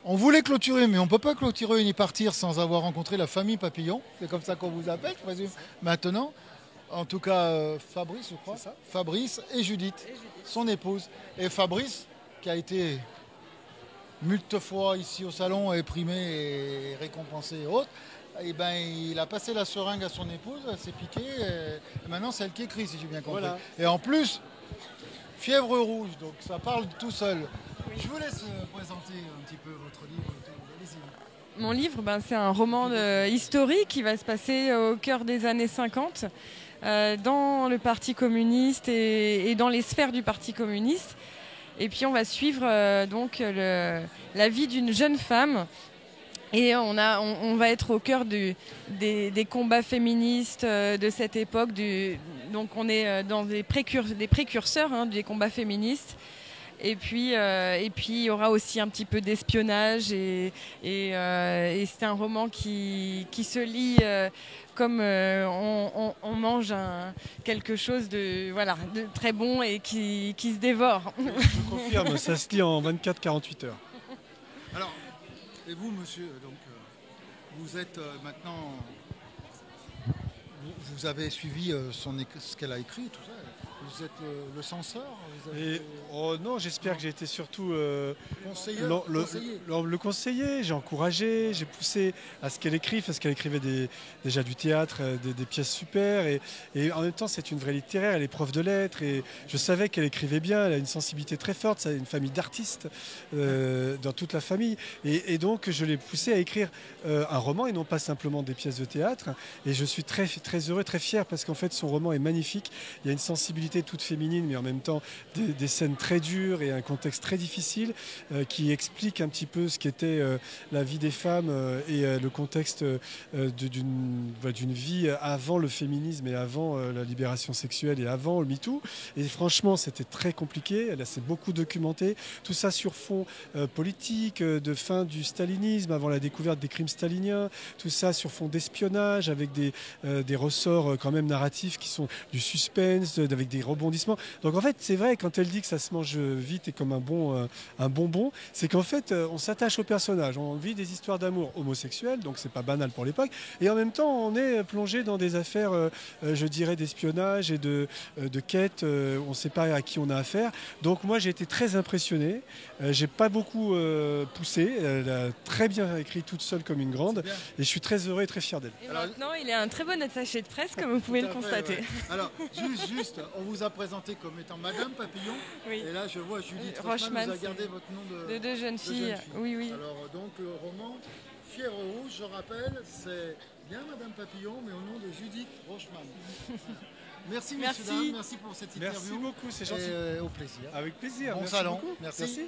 On voulait clôturer, mais on ne peut pas clôturer ni partir sans avoir rencontré la famille Papillon. C'est comme ça qu'on vous appelle, je présume, maintenant. En tout cas, Fabrice, je crois. C'est ça. Fabrice et Judith, son épouse. Et Fabrice, qui a été multe fois ici au salon, et primé et récompensé et autres, eh ben, il a passé la seringue à son épouse, elle s'est piquée, et maintenant c'est elle qui écrit, si j'ai bien compris. Voilà. Et en plus, fièvre rouge, donc ça parle tout seul. Je vous laisse présenter un petit peu votre livre. Allez-y. Mon livre, c'est un roman historique qui va se passer au cœur des années 50, dans le Parti communiste et dans les sphères du Parti communiste. Et puis on va suivre la vie d'une jeune femme. Et on va être au cœur des combats féministes de cette époque. Donc on est dans des précurseurs des combats féministes. Et puis il y aura aussi un petit peu d'espionnage et c'est un roman qui se lit comme on mange quelque chose de très bon et qui se dévore. Je confirme, ça se lit en 24-48 heures. Alors, et vous, monsieur, donc, vous êtes maintenant. Vous avez suivi ce qu'elle a écrit, tout ça. Vous êtes le censeur Oh non, j'espère que j'ai été surtout conseiller. le conseiller. J'ai encouragé, j'ai poussé à ce qu'elle écrive, parce qu'elle écrivait déjà du théâtre, des pièces super. Et en même temps, c'est une vraie littéraire, elle est prof de lettres. Et je savais qu'elle écrivait bien, elle a une sensibilité très forte, ça a une famille d'artistes dans toute la famille. Et donc, je l'ai poussée à écrire un roman et non pas simplement des pièces de théâtre. Et je suis très, très heureux, très fier, parce qu'en fait, son roman est magnifique. Il y a une sensibilité toute féminine, mais en même temps des scènes très dures et un contexte très difficile qui explique un petit peu ce qu'était la vie des femmes et le contexte d'une vie avant le féminisme et avant la libération sexuelle et avant le MeToo. Et franchement, c'était très compliqué. Elle s'est beaucoup documentée. Tout ça sur fond politique, de fin du stalinisme, avant la découverte des crimes staliniens. Tout ça sur fond d'espionnage, avec des ressorts quand même narratifs qui sont du suspense, avec des rebondissements. Donc en fait, c'est vrai, quand elle dit que ça se mange vite et comme un bonbon, c'est qu'en fait, on s'attache au personnage. On vit des histoires d'amour homosexuelles, donc c'est pas banal pour l'époque. Et en même temps, on est plongé dans des affaires, je dirais, d'espionnage et de quête. On ne sait pas à qui on a affaire. Donc moi, j'ai été très impressionné. J'ai pas beaucoup poussé. Elle a très bien écrit toute seule comme une grande. Et je suis très heureux et très fier d'elle. Et maintenant, il est un très bon attaché de presse, comme vous pouvez le constater. Ouais. Alors, juste, on vous a présenté comme étant Madame Papillon. Oui. Et là, je vois Judith Rochman, vous a gardé votre nom de deux jeunes filles. Oui, oui. Alors, donc, le roman Fièvre rouge, je rappelle, c'est bien Madame Papillon, mais au nom de Judith Rochman. Merci, messieurs, dames. Merci pour cette interview. Merci beaucoup, c'est gentil. Et au plaisir. Avec plaisir. Bon Merci salon. beaucoup. Merci.